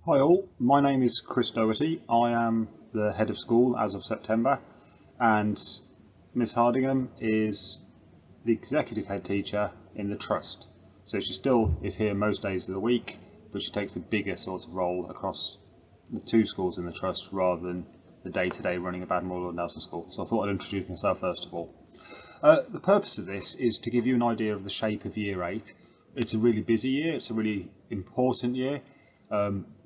Hi all, my name is Chris Doherty. I am the head of school as of September, and Miss Hardingham is the executive head teacher in the trust. So she still is here most days of the week, but she takes a bigger sort of role across the two schools in the trust rather than the day-to-day running of Admiral Lord Nelson School. So I thought I'd introduce myself first of all. The purpose of this is to give you an idea of the shape of Year 8. It's a really busy year, it's a really important year.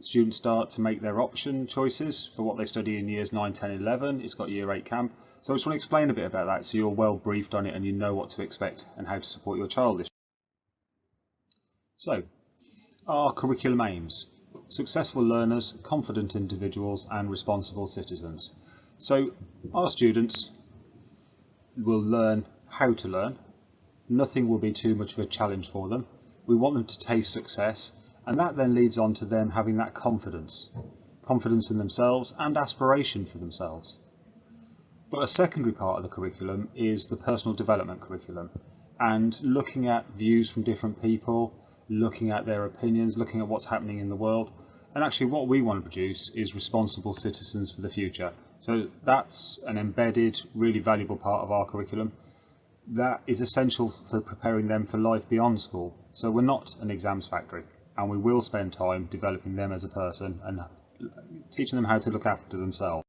Students start to make their option choices for what they study in years 9, 10, 11. It's got Year 8 camp. So I just want to explain a bit about that so you're well briefed on it and you know what to expect and how to support your child this year. So, our curriculum aims: successful learners, confident individuals and responsible citizens. So our students will learn how to learn. Nothing will be too much of a challenge for them. We want them to taste success, and that then leads on to them having that confidence in themselves and aspiration for themselves. But a secondary part of the curriculum is the personal development curriculum, and looking at views from different people, looking at their opinions, looking at what's happening in the world. And actually what we want to produce is responsible citizens for the future. So that's an embedded, really valuable part of our curriculum that is essential for preparing them for life beyond school. So we're not an exams factory, and we will spend time developing them as a person and teaching them how to look after themselves.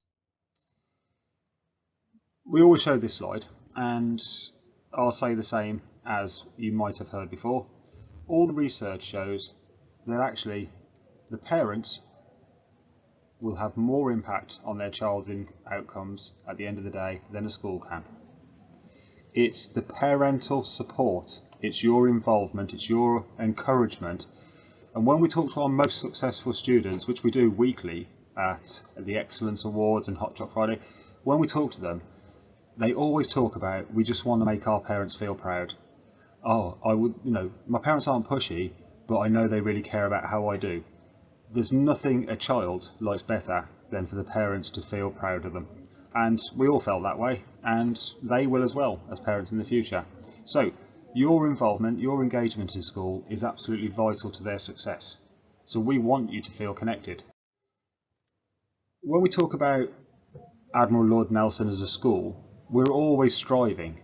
We always show this slide, and I'll say the same as you might have heard before. All the research shows that actually the parents will have more impact on their child's outcomes at the end of the day than a school can. It's the parental support, it's your involvement, it's your encouragement. And when we talk to our most successful students, which we do weekly at the Excellence Awards and Hot Choc Friday, when we talk to them, they always talk about, we just want to make our parents feel proud. Oh, my parents aren't pushy, but I know they really care about how I do. There's nothing a child likes better than for the parents to feel proud of them. And we all felt that way, and they will as well as parents in the future. So your involvement, your engagement in school is absolutely vital to their success. So we want you to feel connected. When we talk about Admiral Lord Nelson as a school, we're always striving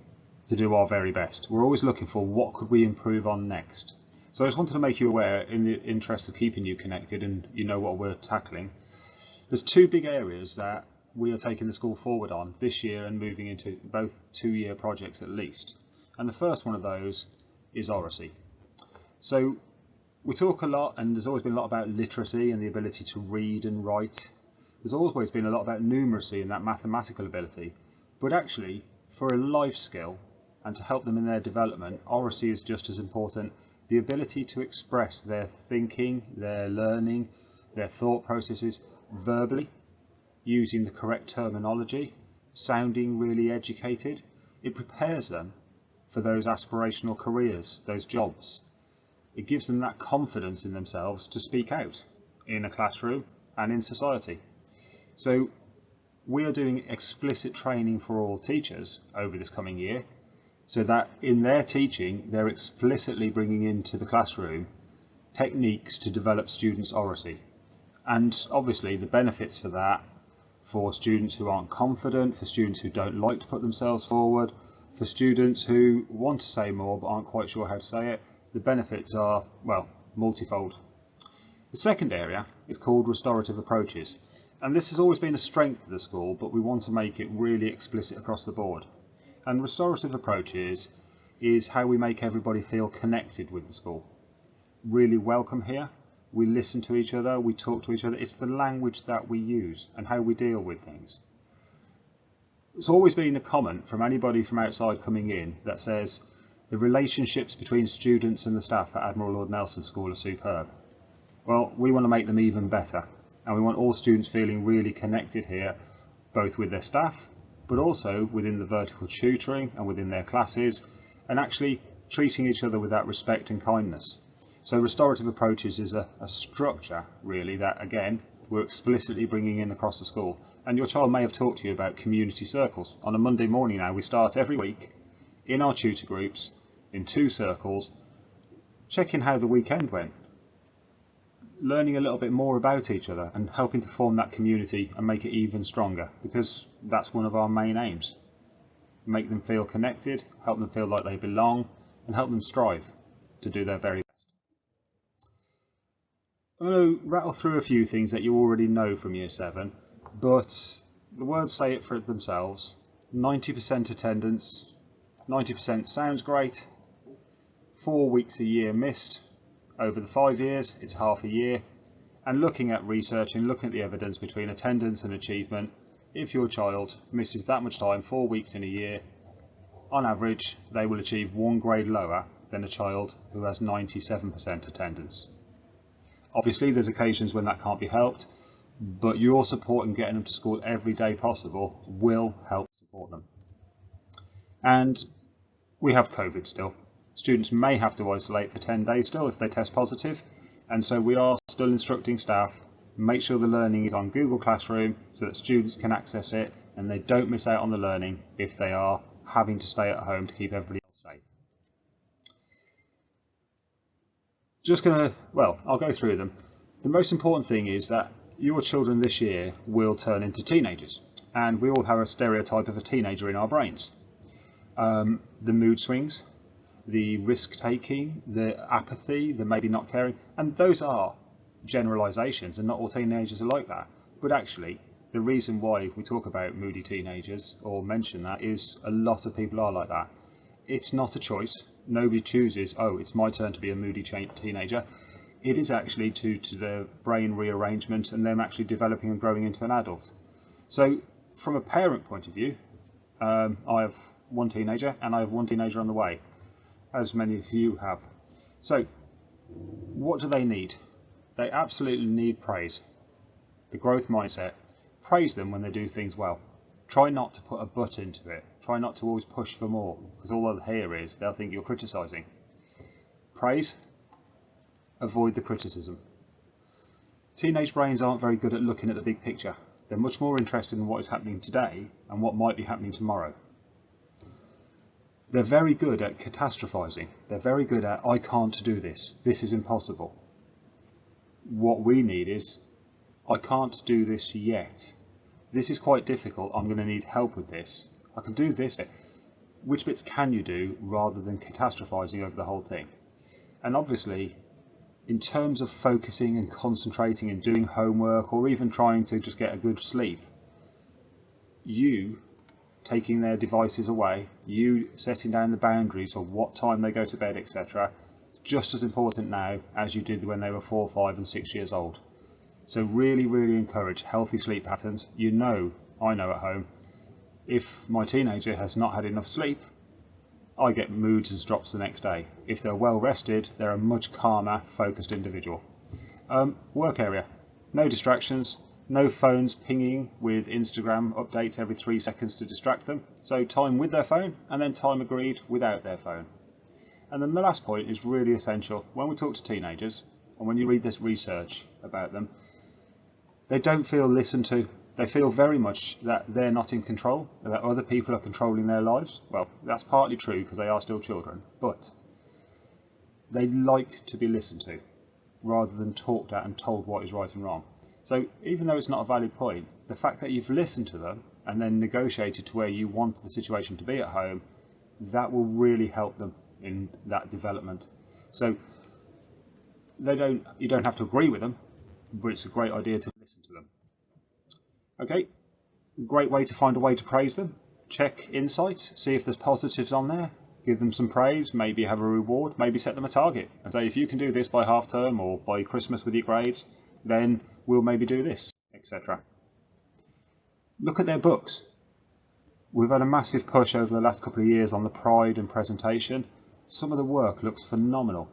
to do our very best. We're always looking for what could we improve on next. So I just wanted to make you aware, in the interest of keeping you connected and you know what we're tackling, there's two big areas that we are taking the school forward on this year and moving into both 2-year projects at least. And the first one of those is oracy. So we talk a lot, and there's always been a lot about literacy and the ability to read and write. There's always been a lot about numeracy and that mathematical ability. But actually, for a life skill and to help them in their development, oracy is just as important. The ability to express their thinking, their learning, their thought processes verbally, using the correct terminology, sounding really educated, it prepares them for those aspirational careers, those jobs. It gives them that confidence in themselves to speak out in a classroom and in society. So we are doing explicit training for all teachers over this coming year, so that in their teaching they're explicitly bringing into the classroom techniques to develop students' oracy. And obviously the benefits for that, for students who aren't confident, for students who don't like to put themselves forward, for students who want to say more but aren't quite sure how to say it, the benefits are, well, multifold. The second area is called restorative approaches, and this has always been a strength of the school, but we want to make it really explicit across the board. And restorative approaches is how we make everybody feel connected with the school, really welcome here. We listen to each other, we talk to each other. It's the language that we use and how we deal with things. It's always been a comment from anybody from outside coming in that says the relationships between students and the staff at Admiral Lord Nelson School are superb. Well, we want to make them even better, and we want all students feeling really connected here, both with their staff, but also within the vertical tutoring and within their classes, and actually treating each other with that respect and kindness. So restorative approaches is a structure, really, that again we're explicitly bringing in across the school. And your child may have talked to you about community circles. On a Monday morning now, we start every week in our tutor groups in 2 circles, checking how the weekend went. learning a little bit more about each other and helping to form that community and make it even stronger, because that's one of our main aims. Make them feel connected, help them feel like they belong, and help them strive to do their very best. I'm going to rattle through a few things that you already know from Year 7, but the words say it for themselves. 90% attendance, 90% sounds great, 4 weeks a year missed. Over the 5 years, it's half a year. And looking at research and looking at the evidence between attendance and achievement, if your child misses that much time, 4 weeks in a year, on average, they will achieve 1 grade lower than a child who has 97% attendance. Obviously, there's occasions when that can't be helped, but your support in getting them to school every day possible will help support them. And we have COVID still. Students may have to isolate for 10 days still if they test positive, and so we are still instructing staff, make sure the learning is on Google Classroom so that students can access it and they don't miss out on the learning if they are having to stay at home to keep everybody else safe. I'll go through them. The most important thing is that your children this year will turn into teenagers, and we all have a stereotype of a teenager in our brains. The mood swings, the risk taking, the apathy, the maybe not caring, and those are generalizations, and not all teenagers are like that. But actually, the reason why we talk about moody teenagers or mention that is a lot of people are like that. It's not a choice. Nobody chooses, oh, it's my turn to be a moody teenager. It is actually due to the brain rearrangement and them actually developing and growing into an adult. So from a parent point of view, I have one teenager and I have one teenager on the way, as many of you have. So what do they need? They absolutely need praise. The growth mindset. Praise them when they do things well. Try not to put a but into it. Try not to always push for more, because all they'll hear is they'll think you're criticising. Praise. Avoid the criticism. Teenage brains aren't very good at looking at the big picture. They're much more interested in what is happening today and what might be happening tomorrow. They're very good at catastrophising. They're very good at, I can't do this. This is impossible. What we need is, I can't do this yet. This is quite difficult. I'm going to need help with this. I can do this bit. Which bits can you do, rather than catastrophising over the whole thing? And obviously, in terms of focusing and concentrating and doing homework, or even trying to just get a good sleep, you taking their devices away, you setting down the boundaries of what time they go to bed, etc., just as important now as you did when they were 4, 5 and 6 years old. So really, really encourage healthy sleep patterns. I know at home, if my teenager has not had enough sleep, I get moods and drops the next day. If they're well rested, they're a much calmer, focused individual. Work area. No distractions. No phones pinging with Instagram updates every 3 seconds to distract them. So time with their phone, and then time agreed without their phone. And then the last point is really essential. When we talk to teenagers, and when you read this research about them, they don't feel listened to. They feel very much that they're not in control, that other people are controlling their lives. Well, that's partly true because they are still children, but they like to be listened to rather than talked at and told what is right and wrong. So even though it's not a valid point, the fact that you've listened to them and then negotiated to where you want the situation to be at home, that will really help them in that development. So you don't have to agree with them, but it's a great idea to listen to them. Okay, great way to find a way to praise them. Check Insight, see if there's positives on there, give them some praise, maybe have a reward, maybe set them a target and say, if you can do this by half term or by Christmas with your grades, then we'll maybe do this, etc. Look at their books. We've had a massive push over the last couple of years on the pride and presentation. Some of the work looks phenomenal.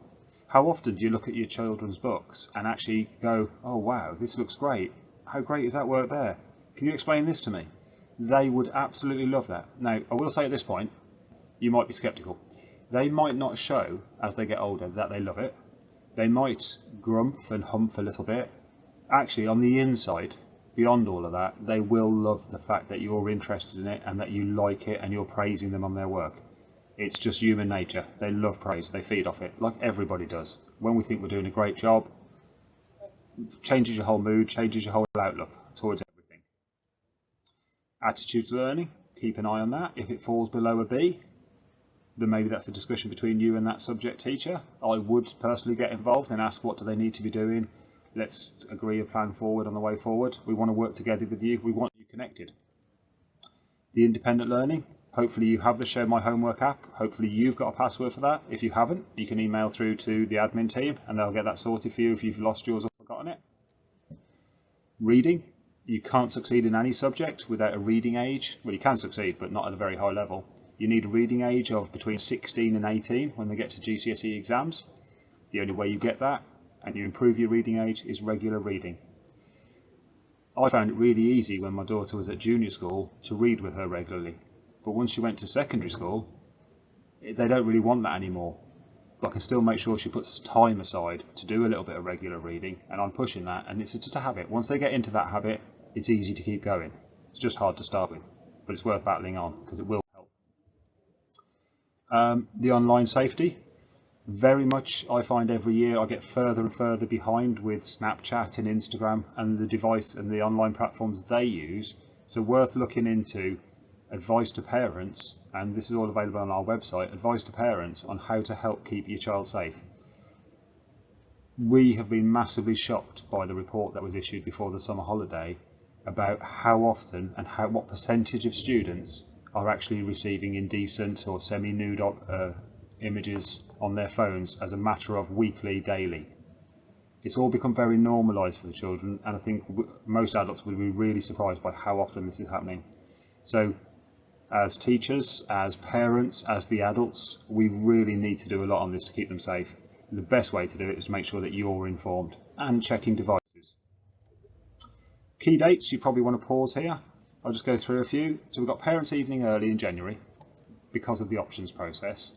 How often do you look at your children's books and actually go, oh wow, this looks great. How great is that work there? Can you explain this to me? They would absolutely love that. Now, I will say at this point, you might be sceptical. They might not show, as they get older, that they love it. They might grumph and humph a little bit. Actually, on the inside, beyond all of that, they will love the fact that you're interested in it and that you like it and you're praising them on their work. It's just human nature. They love praise. They feed off it, like everybody does. When we think we're doing a great job, changes your whole mood, changes your whole outlook towards everything. Attitude to learning, keep an eye on that. If it falls below a B, then maybe that's a discussion between you and that subject teacher. I would personally get involved and ask what do they need to be doing. Let's agree a plan forward on the way forward. We want to work together with you. We want you connected. The independent learning, hopefully you have the Show My Homework app. Hopefully you've got a password for that. If you haven't, you can email through to the admin team and they'll get that sorted for you if you've lost yours or forgotten it. Reading, you can't succeed in any subject without a reading age. Well, you can succeed, but not at a very high level. You need a reading age of between 16 and 18 when they get to GCSE exams. The only way you get that and you improve your reading age is regular reading. I found it really easy when my daughter was at junior school to read with her regularly. But once she went to secondary school, they don't really want that anymore. But I can still make sure she puts time aside to do a little bit of regular reading, and I'm pushing that, and it's just a habit. Once they get into that habit, it's easy to keep going. It's just hard to start with, but it's worth battling on because it will help. The online safety, very much I find every year I get further and further behind with Snapchat and Instagram and the device and the online platforms they use, so worth looking into. Advice to parents, and this is all available on our website, advice to parents on how to help keep your child safe. We have been massively shocked by the report that was issued before the summer holiday about how often and what percentage of students are actually receiving indecent or semi-nude images on their phones as a matter of weekly, daily. It's all become very normalised for the children, and I think most adults will be really surprised by how often this is happening. So as teachers, as parents, as the adults, we really need to do a lot on this to keep them safe. And the best way to do it is to make sure that you're informed and checking devices. Key dates, you probably want to pause here. I'll just go through a few. So we've got Parents' Evening early in January because of the options process.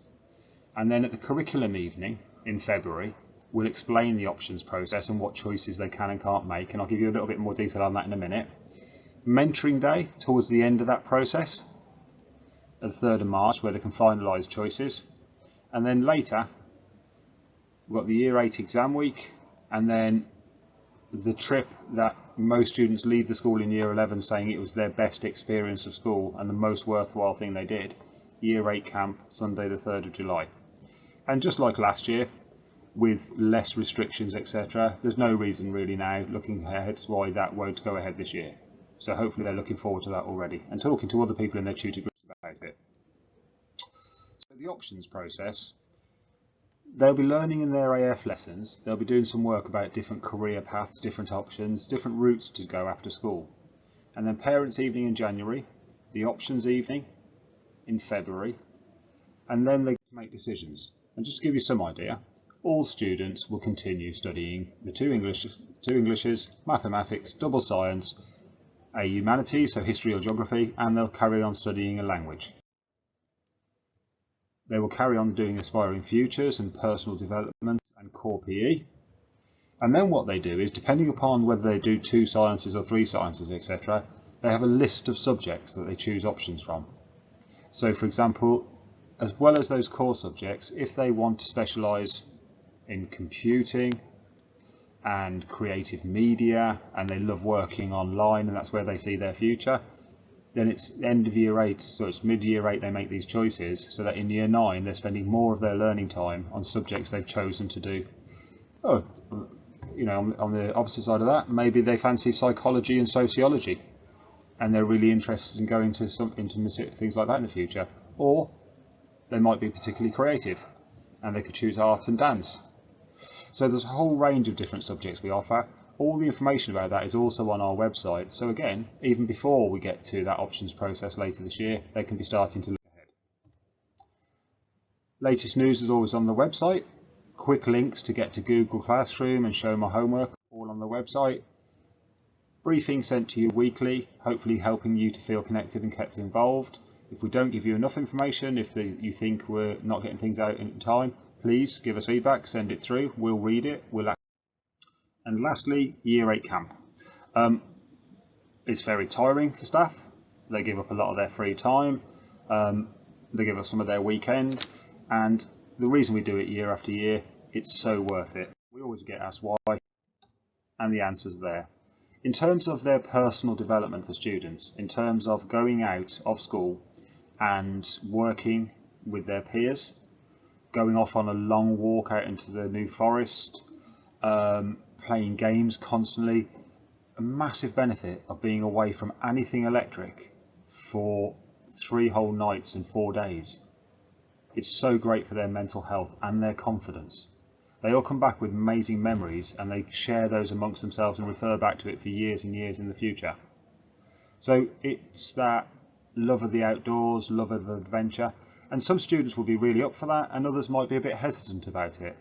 And then at the curriculum evening in February, we'll explain the options process and what choices they can and can't make. And I'll give you a little bit more detail on that in a minute. Mentoring day towards the end of that process, the 3rd of March, where they can finalise choices. And then later, we've got the Year 8 exam week, and then the trip that most students leave the school in Year 11 saying it was their best experience of school and the most worthwhile thing they did. Year 8 camp, Sunday the 3rd of July. And just like last year, with less restrictions, etc., there's no reason really now, looking ahead, why that won't go ahead this year. So hopefully they're looking forward to that already and talking to other people in their tutor groups about it. So the options process, they'll be learning in their AF lessons, they'll be doing some work about different career paths, different options, different routes to go after school. And then Parents' Evening in January, the options evening in February, and then they get to make decisions. And just to give you some idea, all students will continue studying the two Englishes, mathematics, double science, a humanities, so history or geography, and they'll carry on studying a language. They will carry on doing Aspiring Futures and personal development and core PE. And then what they do is, depending upon whether they do 2 sciences or 3 sciences, etc., they have a list of subjects that they choose options from. So for example, as well as those core subjects, if they want to specialise in computing and creative media, and they love working online and that's where they see their future, then it's end of Year 8, so it's mid-Year 8 they make these choices, so that in Year 9 they're spending more of their learning time on subjects they've chosen to do. Oh, you know, on the opposite side of that, maybe they fancy psychology and sociology and they're really interested in going to into things like that in the future. Or they might be particularly creative and they could choose art and dance. So there's a whole range of different subjects we offer. All the information about that is also on our website. So again, even before we get to that options process later this year, they can be starting to look ahead. Latest news is always on the website. Quick links to get to Google Classroom and Show My Homework, all on the website. Briefing sent to you weekly, hopefully helping you to feel connected and kept involved. If we don't give you enough information, if you think we're not getting things out in time, please give us feedback, send it through, we'll read it, we'll act. And lastly, Year 8 camp. It's very tiring for staff. They give up a lot of their free time, they give up some of their weekend, and the reason we do it year after year, it's so worth it. We always get asked why. and the answer's there. In terms of their personal development for students, in terms of going out of school and working with their peers, going off on a long walk out into the New Forest, playing games constantly, a massive benefit of being away from anything electric for 3 whole nights and 4 days. It's so great for their mental health and their confidence. They all come back with amazing memories, and they share those amongst themselves and refer back to it for years and years in the future. So it's that love of the outdoors, love of adventure, and some students will be really up for that and others might be a bit hesitant about it.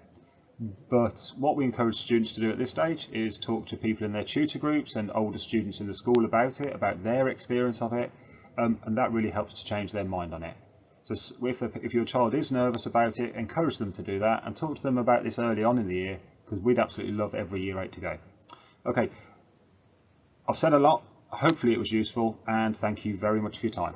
But what we encourage students to do at this stage is talk to people in their tutor groups and older students in the school about it, about their experience of it, and that really helps to change their mind on it. So if your child is nervous about it, encourage them to do that and talk to them about this early on in the year, because we'd absolutely love every year 8 to go. Okay, I've said a lot. Hopefully it was useful, and thank you very much for your time.